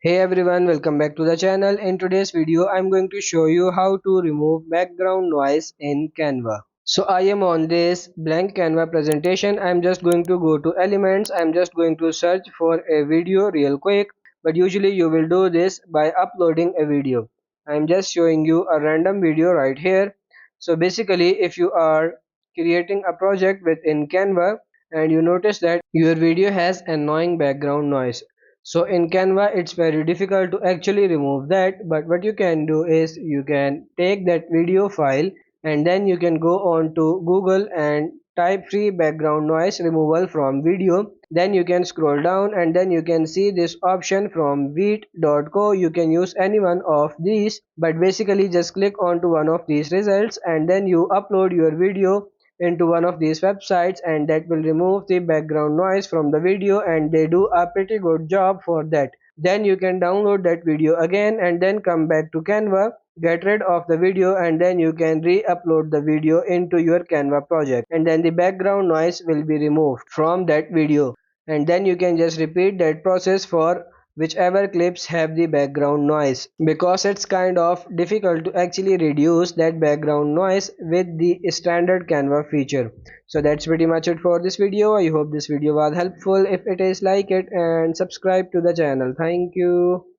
Hey everyone, welcome back to the channel. In today's video, I'm going to show you how to remove background noise in Canva. So I am on this blank Canva presentation. I'm just going to go to elements. I'm just going to search for a video real quick. But usually you will do this by uploading a video. I'm just showing you a random video right here. So basically if you are creating a project within Canva and you notice that your video has annoying background noise, so in Canva, it's very difficult to actually remove that. But what you can do is you can take that video file and then you can go on to Google and type free background noise removal from video. Then you can scroll down and then you can see this option from veet.co. You can use any one of these, but basically just click on to one of these results and then you upload your video into one of these websites, and that will remove the background noise from the video, and they do a pretty good job for that. Then you can download that video again and then come back to Canva, get rid of the video, and then you can re-upload the video into your Canva project, and then the background noise will be removed from that video. And then you can just repeat that process for whichever clips have the background noise, because it's kind of difficult to actually reduce that background noise with the standard Canva feature. So that's pretty much it for this video. I hope this video was helpful. If it is, like it and subscribe to the channel. Thank you.